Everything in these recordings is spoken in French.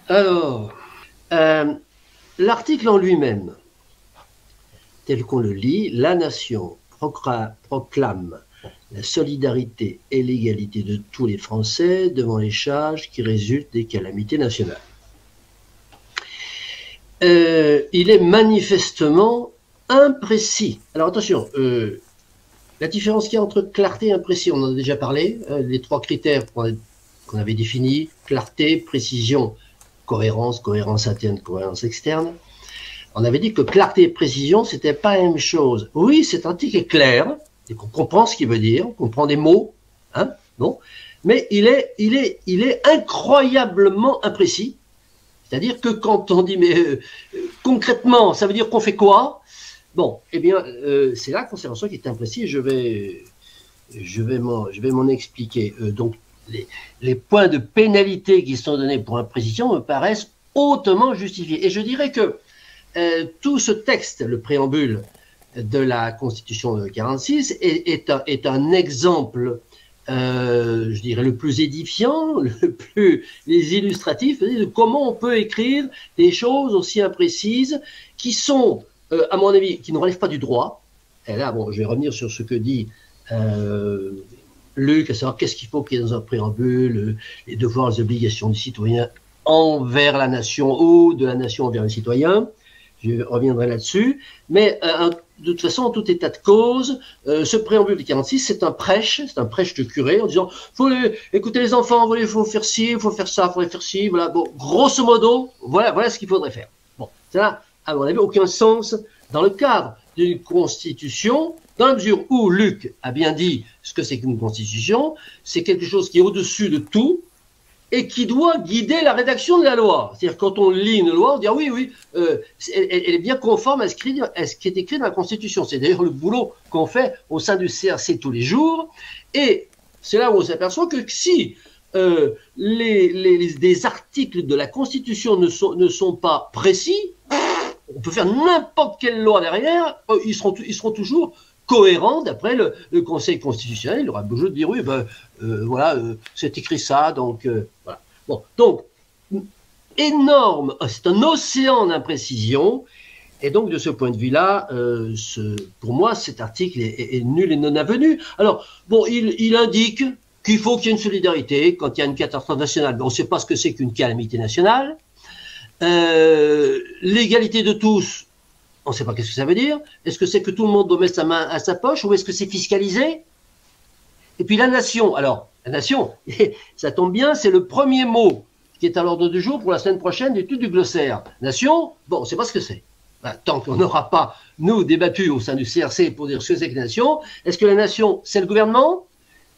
Alors, euh, l'article en lui-même, tel qu'on le lit, la nation proclame la solidarité et l'égalité de tous les Français devant les charges qui résultent des calamités nationales. Il est manifestement imprécis. Alors attention, la différence qu'il y a entre clarté et imprécis, on en a déjà parlé, les trois critères qu'on avait définis, clarté, précision, cohérence, cohérence interne, cohérence externe. On avait dit que clarté et précision, c'était pas la même chose. Oui, cet article est clair, et qu'on comprend ce qu'il veut dire, on comprend des mots, hein, bon, mais il est incroyablement imprécis. C'est-à-dire que quand on dit, mais concrètement, ça veut dire qu'on fait quoi? Bon, eh bien, c'est là qu'on s'est rendu compte qu'il est imprécis. Je vais m'en expliquer. Donc, les points de pénalité qui sont donnés pour imprécision me paraissent hautement justifiés. Et je dirais que tout ce texte, le préambule de la Constitution de 1946, est un exemple, je dirais, le plus édifiant, le plus illustratif de comment on peut écrire des choses aussi imprécises qui sont, à mon avis, qui ne relèvent pas du droit. Et là, bon, je vais revenir sur ce que dit Luc, à savoir qu'est-ce qu'il faut qu'il y ait dans un préambule, les devoirs, les obligations du citoyen envers la nation ou de la nation envers les citoyens. Je reviendrai là-dessus. Mais de toute façon, en tout état de cause, ce préambule de 46, c'est un prêche de curé en disant écoutez les enfants, il faut faire ci, il faut faire ça, il faut faire ci, voilà. Bon, grosso modo, voilà ce qu'il faudrait faire. Bon, ça n'a, à mon avis, aucun sens dans le cadre d'une constitution, dans la mesure où Luc a bien dit ce que c'est qu'une constitution, c'est quelque chose qui est au-dessus de tout, et qui doit guider la rédaction de la loi. C'est-à-dire quand on lit une loi, on dit ah oui, elle est bien conforme à ce qui est écrit dans la Constitution. C'est d'ailleurs le boulot qu'on fait au sein du CRC tous les jours. Et c'est là où on s'aperçoit que si des articles de la Constitution ne sont pas précis, on peut faire n'importe quelle loi derrière, ils seront toujours cohérent d'après le Conseil constitutionnel. Il aura besoin de dire oui, voilà, c'est écrit ça, donc voilà. Bon, donc énorme, c'est un océan d'imprécisions, et donc de ce point de vue-là, pour moi, cet article est nul et non avenu. Alors bon, il indique qu'il faut qu'il y ait une solidarité quand il y a une catastrophe nationale. On ne sait pas ce que c'est qu'une calamité nationale. L'égalité de tous. On ne sait pas qu'est-ce que ça veut dire. Est-ce que c'est que tout le monde doit mettre sa main à sa poche ou est-ce que c'est fiscalisé? Et puis la nation. Alors, la nation, ça tombe bien, c'est le premier mot qui est à l'ordre du jour pour la semaine prochaine d'étude du glossaire. Nation, bon, on ne sait pas ce que c'est. Tant qu'on n'aura pas, nous, débattu au sein du CRC pour dire ce que c'est que la nation, est-ce que la nation, c'est le gouvernement?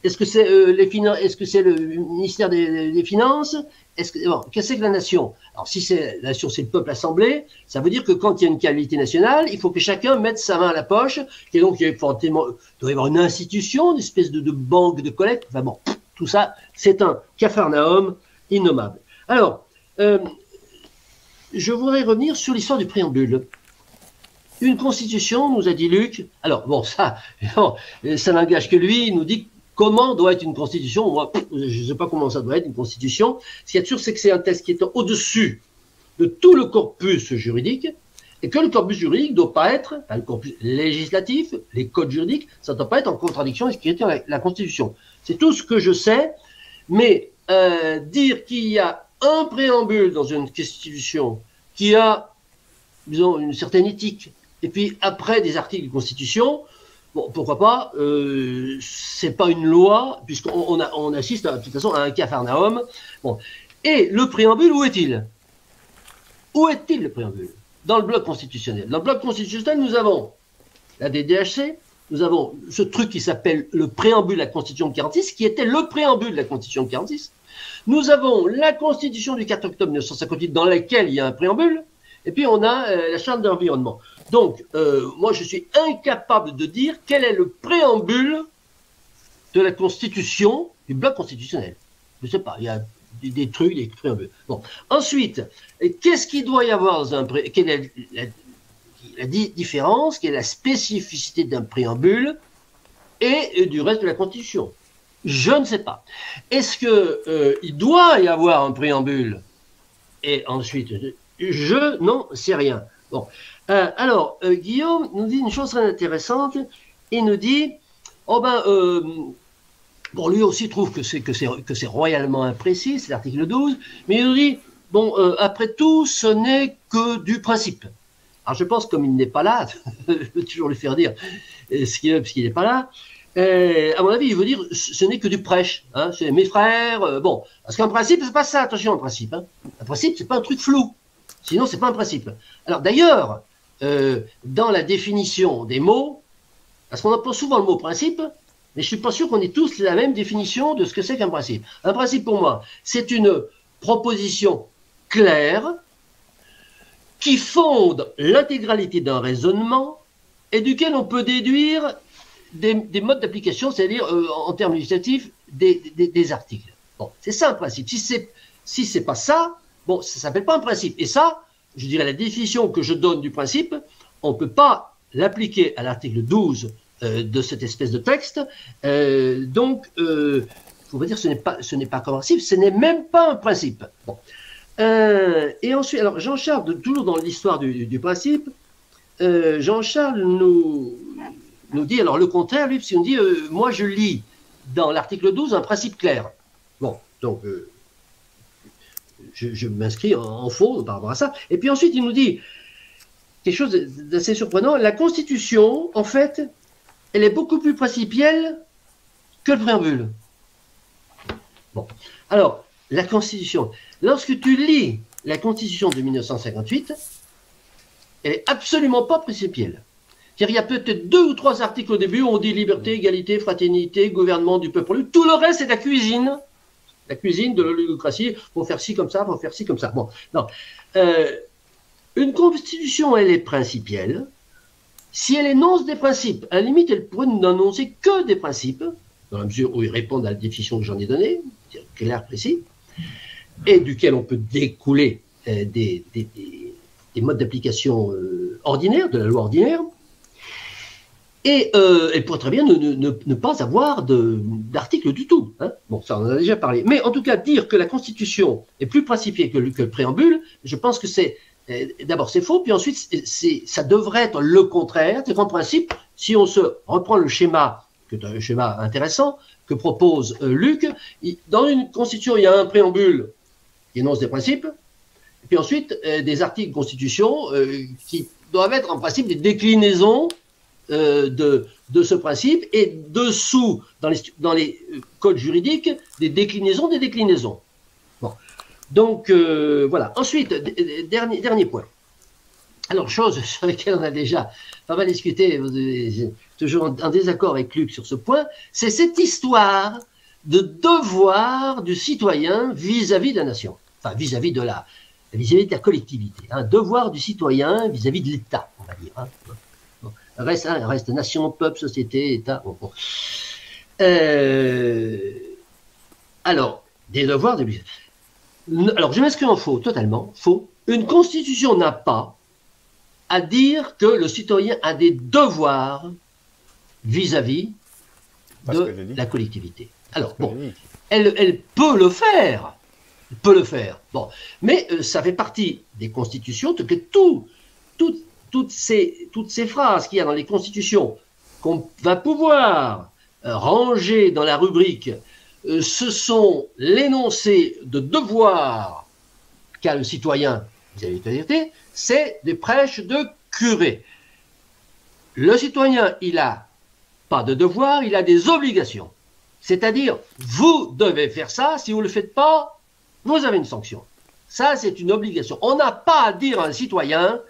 Est-ce que c'est est-ce que c'est le ministère des Finances? Qu'est-ce que c'est que la nation? Alors, si c'est la nation, c'est le peuple assemblé, ça veut dire que quand il y a une calamité nationale, il faut que chacun mette sa main à la poche, et donc il doit y avoir une institution, une espèce de banque de collecte. Enfin bon, tout ça, c'est un capharnaüm innommable. Alors, je voudrais revenir sur l'histoire du préambule. Une constitution, nous a dit Luc, alors bon, ça n'engage que lui, il nous dit comment doit être une constitution. Moi, je ne sais pas comment ça doit être une constitution. Ce qu'il y a de sûr, c'est que c'est un texte qui est au-dessus de tout le corpus juridique, et que le corpus juridique ne doit pas être, le corpus législatif, les codes juridiques, ça ne doit pas être en contradiction avec ce qui est dans la Constitution. C'est tout ce que je sais, mais dire qu'il y a un préambule dans une constitution qui a, disons, une certaine éthique, et puis après des articles de Constitution, bon, pourquoi pas, c'est pas une loi, puisqu'on assiste de toute façon à un capharnaüm. Bon. Et le préambule, où est-il? Où est-il le préambule? Dans le bloc constitutionnel. Dans le bloc constitutionnel, nous avons la DDHC, nous avons ce truc qui s'appelle le préambule de la Constitution de 46, qui était le préambule de la Constitution de 46. Nous avons la Constitution du 4 octobre 1958, dans laquelle il y a un préambule, et puis on a la Charte de l'environnement. Donc, moi, je suis incapable de dire quel est le préambule de la Constitution, du bloc constitutionnel. Je ne sais pas, il y a des trucs, des préambules. Bon. Ensuite, qu'est-ce qu'il doit y avoir dans un préambule? Quelle est la différence, quelle est la spécificité d'un préambule et du reste de la Constitution? Je ne sais pas. Est-ce qu'il doit y avoir un préambule Et ensuite, je n'en sais rien. Bon. Alors, Guillaume nous dit une chose très intéressante. Il nous dit, oh ben, bon, lui aussi trouve que c'est royalement imprécis, c'est l'article 12, mais il nous dit, bon, après tout, ce n'est que du principe. Alors je pense, comme il n'est pas là, je peux toujours lui faire dire ce qu'il veut, puisqu'il n'est pas là, à mon avis, il veut dire, ce n'est que du prêche, hein, c'est mes frères, bon, parce qu'un principe, c'est pas ça, attention, un principe. Hein. Un principe, c'est pas un truc flou, sinon c'est pas un principe. Alors d'ailleurs, dans la définition des mots, parce qu'on emploie souvent le mot principe, mais je suis pas sûr qu'on ait tous la même définition de ce que c'est qu'un principe. Un principe, pour moi, c'est une proposition claire qui fonde l'intégralité d'un raisonnement et duquel on peut déduire des modes d'application, c'est-à-dire, en termes législatifs, des articles. Bon, c'est ça un principe. Si c'est pas ça, bon, ça s'appelle pas un principe. Et ça, je dirais, la définition que je donne du principe, on ne peut pas l'appliquer à l'article 12 de cette espèce de texte. Donc, on va dire ce n'est pas un principe, ce n'est même pas un principe. Bon. Et ensuite, alors Jean-Charles, toujours dans l'histoire du principe, Jean-Charles nous dit, alors le contraire, lui, parce qu'il nous dit, moi je lis dans l'article 12 un principe clair. Bon, donc je m'inscris en faux par rapport à ça. Et puis ensuite, il nous dit quelque chose d'assez surprenant, la Constitution, en fait, elle est beaucoup plus principielle que le préambule. Bon, alors, la Constitution, lorsque tu lis la Constitution de 1958, elle n'est absolument pas principielle. C'est-à-dire, il y a peut-être 2 ou 3 articles au début où on dit liberté, égalité, fraternité, gouvernement du peuple. Tout le reste, c'est la cuisine de l'oligarchie. Faut faire ci comme ça, faut faire ci comme ça. Bon, non. Une Constitution, elle est principielle. Si elle énonce des principes, à la limite, elle pourrait n'annoncer que des principes, dans la mesure où ils répondent à la définition que j'en ai donnée, clair, précis, et duquel on peut découler des modes d'application ordinaires, de la loi ordinaire, et elle pourrait très bien ne pas avoir d'article du tout. Hein. Bon, ça on en a déjà parlé. Mais en tout cas, dire que la Constitution est plus principielle que le préambule, je pense que c'est, d'abord c'est faux, puis ensuite ça devrait être le contraire. C'est qu'en principe, si on se reprend le schéma, qui est un schéma intéressant, que propose Luc, dans une Constitution, il y a un préambule qui énonce des principes, et puis ensuite des articles de Constitution qui doivent être en principe des déclinaisons de ce principe, et dessous, dans les codes juridiques, des déclinaisons des déclinaisons. Bon. Donc, voilà. Ensuite, dernier point. Alors, chose sur laquelle on a déjà pas mal discuté, toujours en désaccord avec Luc sur ce point, c'est cette histoire de devoir du citoyen vis-à-vis de la nation. Enfin, vis-à-vis de la collectivité. Un devoir du citoyen vis-à-vis de l'État, on va dire. Hein. Reste nation, peuple, société, État. Bon. Alors, des devoirs de... Alors, je m'inscris en faux, totalement faux. Une constitution n'a pas à dire que le citoyen a des devoirs vis-à-vis de la collectivité. Alors, bon, elle peut le faire. Elle peut le faire. Bon, mais ça fait partie des constitutions, que toutes ces phrases qu'il y a dans les constitutions qu'on va pouvoir ranger dans la rubrique, ce sont l'énoncé de devoir qu'a le citoyen vis-à-vis de la société, c'est des prêches de curé. Le citoyen, il n'a pas de devoir, il a des obligations. C'est-à-dire, vous devez faire ça, si vous ne le faites pas, vous avez une sanction. Ça, c'est une obligation. On n'a pas à dire à un citoyen,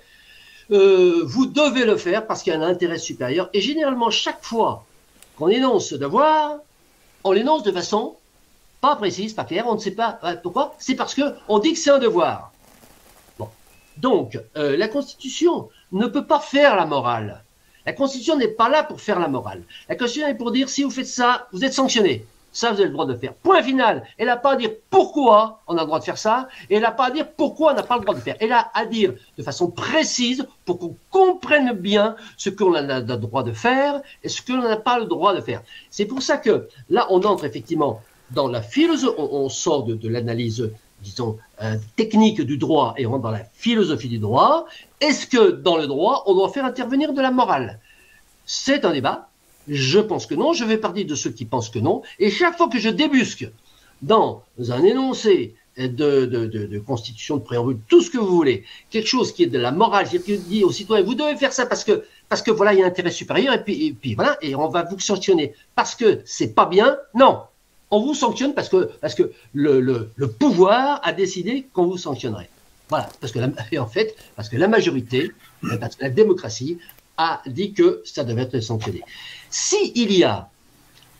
vous devez le faire parce qu'il y a un intérêt supérieur. Et généralement, chaque fois qu'on énonce ce devoir, on l'énonce de façon pas précise, pas claire, on ne sait pas pourquoi. C'est parce qu'on dit que c'est un devoir. Bon. Donc, la Constitution ne peut pas faire la morale. La Constitution n'est pas là pour faire la morale. La Constitution est pour dire, si vous faites ça, vous êtes sanctionné. Ça, vous avez le droit de faire. Point final. Elle n'a pas à dire pourquoi on a le droit de faire ça, et elle n'a pas à dire pourquoi on n'a pas le droit de faire. Elle a à dire de façon précise pour qu'on comprenne bien ce qu'on a le droit de faire et ce qu'on n'a pas le droit de faire. C'est pour ça que là, on entre effectivement dans la philosophie, on sort de l'analyse disons, technique du droit et rentre dans la philosophie du droit, est-ce que dans le droit, on doit faire intervenir de la morale? C'est un débat. Je pense que non. Je fais partie de ceux qui pensent que non. Et chaque fois que je débusque dans un énoncé de constitution, de préambule, tout ce que vous voulez, quelque chose qui est de la morale, qui dit aux citoyens, vous devez faire ça parce que voilà, il y a un intérêt supérieur, et puis voilà, et on va vous sanctionner parce que c'est pas bien. Non, on vous sanctionne parce que le pouvoir a décidé qu'on vous sanctionnerait. Voilà, parce que la majorité, parce que la démocratie a dit que ça devait être sanctionné. S'il y a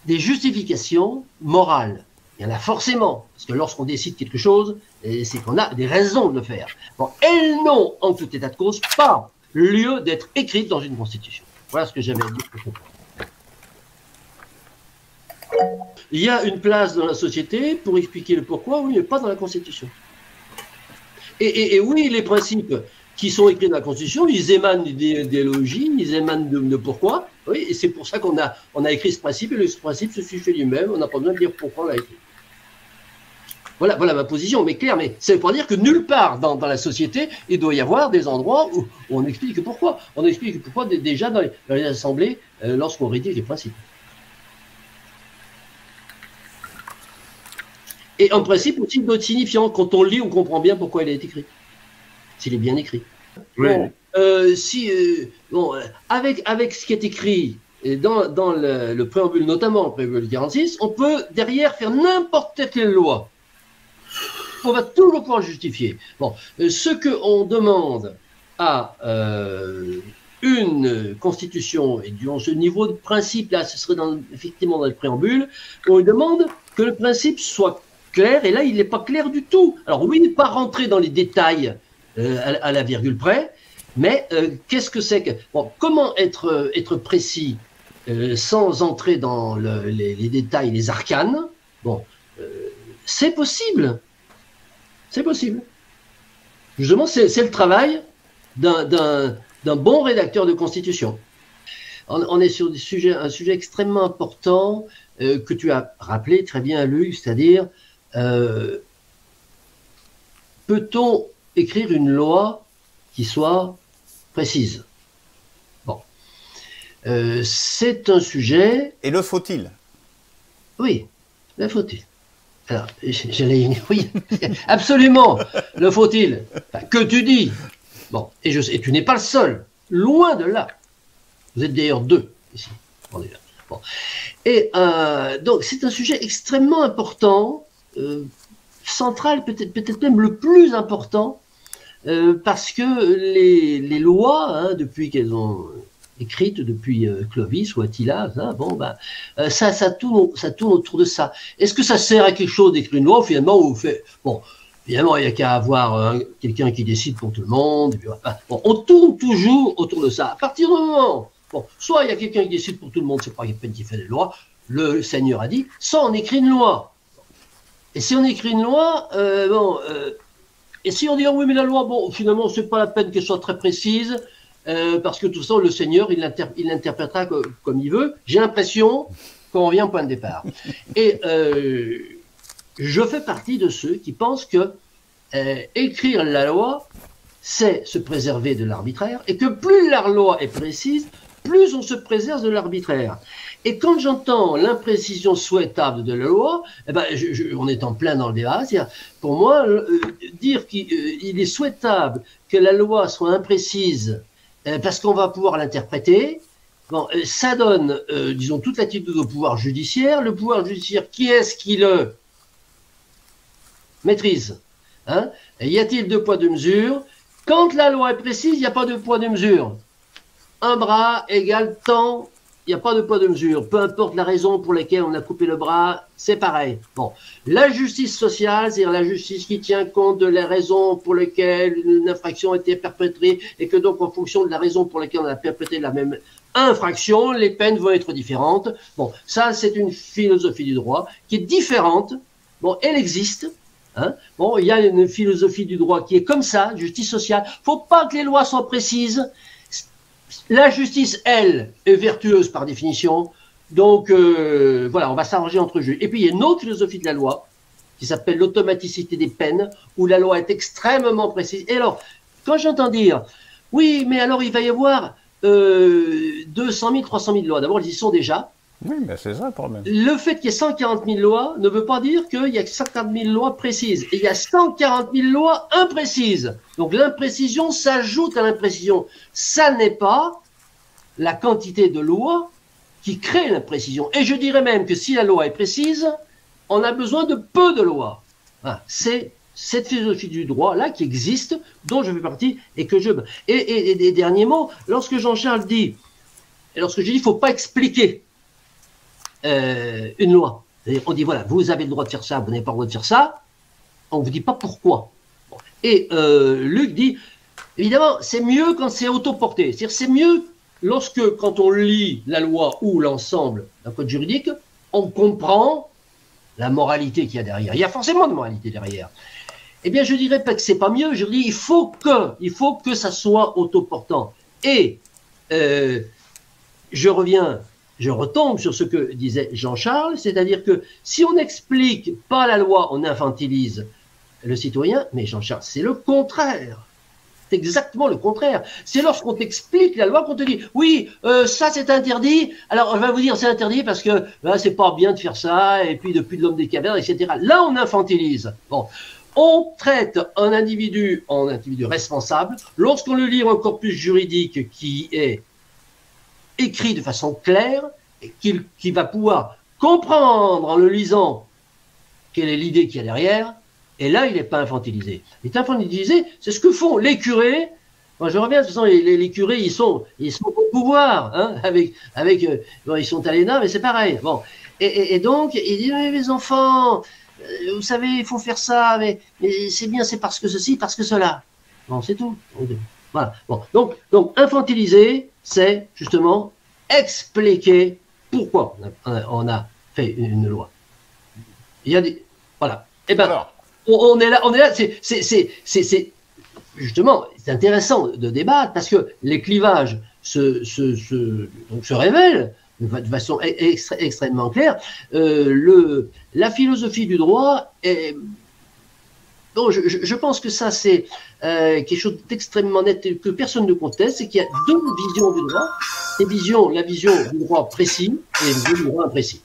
des justifications morales, il y en a forcément, parce que lorsqu'on décide quelque chose, c'est qu'on a des raisons de le faire. Bon, elles n'ont, en tout état de cause, pas lieu d'être écrites dans une constitution. Voilà ce que j'avais à dire pour comprendre. Il y a une place dans la société pour expliquer le pourquoi, oui, mais pas dans la constitution. Et oui, les principes qui sont écrits dans la constitution, ils émanent d'idéologie, ils émanent de pourquoi. Oui, et c'est pour ça qu'on a écrit ce principe, et ce principe se suffit lui-même, on n'a pas besoin de dire pourquoi on l'a écrit. Voilà ma position, mais claire, mais ça veut pas dire que nulle part dans la société, il doit y avoir des endroits où on explique pourquoi. On explique pourquoi déjà dans les assemblées, lorsqu'on rédige les principes. Et un principe aussi doit être signifiant. Quand on lit, on comprend bien pourquoi il a été écrit. S'il est bien écrit. Oui. Bon, avec ce qui est écrit dans le préambule, notamment le préambule 46, on peut derrière faire n'importe quelle loi. On va toujours pouvoir le justifier. Bon, ce qu'on demande à une constitution, et durant ce niveau de principe, là, ce serait effectivement dans le préambule, on demande que le principe soit clair, et là, il n'est pas clair du tout. Alors oui, pas rentrer dans les détails à la virgule près, mais qu'est-ce que c'est que... Bon, comment être précis sans entrer dans les détails, les arcanes? Bon, c'est possible. C'est possible. Justement, c'est le travail d'un bon rédacteur de constitution. On est sur un sujet extrêmement important que tu as rappelé très bien, Luc, c'est-à-dire peut-on écrire une loi qui soit précise? Bon. C'est un sujet... Et le faut-il? Oui, le faut-il. Alors, oui, absolument, le faut-il. Enfin, que tu dis? Bon, et tu n'es pas le seul, loin de là. Vous êtes d'ailleurs deux ici. Bon. Et donc, c'est un sujet extrêmement important, central, peut-être même le plus important, parce que les lois, hein, depuis qu'elles ont écrites, depuis Clovis ou Attila, hein, bon, ça tourne autour de ça. Est-ce que ça sert à quelque chose d'écrire une loi, finalement, ou bon, finalement, il n'y a qu'à avoir quelqu'un qui décide pour tout le monde. Puis, bon, on tourne toujours autour de ça. À partir du moment, bon, soit il y a quelqu'un qui décide pour tout le monde, c'est pas quelqu'un qui fait des lois, le Seigneur a dit, soit on écrit une loi. Et si on écrit une loi, et si on dit, oh, oui, mais la loi, bon, finalement, c'est pas la peine qu'elle soit très précise, parce que tout ça, le Seigneur, il l'interprétera comme il veut. J'ai l'impression qu'on revient au point de départ. Et je fais partie de ceux qui pensent que écrire la loi, c'est se préserver de l'arbitraire, et que plus la loi est précise, plus on se préserve de l'arbitraire. Et quand j'entends l'imprécision souhaitable de la loi, eh ben, on est en plein dans le débat. Pour moi, dire qu'il est souhaitable que la loi soit imprécise parce qu'on va pouvoir l'interpréter, bon, ça donne, disons, toute l'attitude au pouvoir judiciaire. Le pouvoir judiciaire, qui est-ce qui le maîtrise, hein? Y a-t-il deux poids, deux mesures? Quand la loi est précise, il n'y a pas de poids, deux mesures. Un bras égale tant, il n'y a pas de poids, de mesure. Peu importe la raison pour laquelle on a coupé le bras, c'est pareil. Bon, la justice sociale, c'est-à-dire la justice qui tient compte de la raison pour laquelle une infraction a été perpétrée et que donc en fonction de la raison pour laquelle on a perpétré la même infraction, les peines vont être différentes. Bon, ça c'est une philosophie du droit qui est différente. Bon, elle existe. Hein? Bon, il y a une philosophie du droit qui est comme ça, justice sociale. Faut pas que les lois soient précises. La justice, elle, est vertueuse par définition. Donc, voilà, on va s'arranger entre juges. Et puis, il y a une autre philosophie de la loi qui s'appelle l'automaticité des peines, où la loi est extrêmement précise. Et alors, quand j'entends dire, oui, mais alors il va y avoir 200 000, 300 000 lois, d'abord, ils y sont déjà. Oui, mais c'est ça le problème. Le fait qu'il y ait 140 000 lois ne veut pas dire qu'il y a 140 000 lois précises. Et il y a 140 000 lois imprécises. Donc l'imprécision s'ajoute à l'imprécision. Ça n'est pas la quantité de lois qui crée l'imprécision. Et je dirais même que si la loi est précise, on a besoin de peu de lois. Voilà. C'est cette philosophie du droit-là qui existe, dont je fais partie et que je... Et dernier mot, lorsque Jean-Charles dit, et lorsque je dis, il ne faut pas expliquer une loi. On dit, voilà, vous avez le droit de faire ça, vous n'avez pas le droit de faire ça, on ne vous dit pas pourquoi. Et Luc dit, évidemment, c'est mieux quand c'est autoporté. C'est-à-dire, c'est mieux lorsque, quand on lit la loi ou l'ensemble d'un code juridique, on comprend la moralité qu'il y a derrière. Il y a forcément de moralité derrière. Eh bien, je dirais pas que c'est pas mieux, je dis, il faut que ça soit autoportant. Et je retombe sur ce que disait Jean-Charles, c'est-à-dire que si on n'explique pas la loi, on infantilise le citoyen, mais Jean-Charles, c'est le contraire. C'est exactement le contraire. C'est lorsqu'on t'explique la loi qu'on te dit, oui, ça c'est interdit, alors on va vous dire c'est interdit parce que c'est pas bien de faire ça, et puis depuis de l'homme des cavernes, etc. Là, on infantilise. Bon. On traite un individu en individu responsable lorsqu'on le lit un corpus juridique qui est écrit de façon claire, et qui va pouvoir comprendre en le lisant quelle est l'idée qu'il y a derrière, et là, il n'est pas infantilisé. Il est infantilisé, c'est ce que font les curés. Moi, je reviens, de toute façon, les curés, ils sont au pouvoir, hein, bon, ils sont à l'ENA, mais c'est pareil. Bon. Et donc, il dit, les enfants, vous savez, il faut faire ça, mais c'est bien, c'est parce que ceci, parce que cela. Bon, c'est tout. Voilà. Bon. Donc, infantiliser, c'est justement expliquer pourquoi on a fait une loi. Il y a des... Voilà. Eh bien, alors, on est là, c'est justement, c'est intéressant de débattre parce que les clivages se révèlent de façon extrêmement claire. La philosophie du droit est... Bon, je pense que ça, c'est quelque chose d'extrêmement net que personne ne conteste, c'est qu'il y a deux visions du droit, la vision du droit précis et la vision du droit imprécis.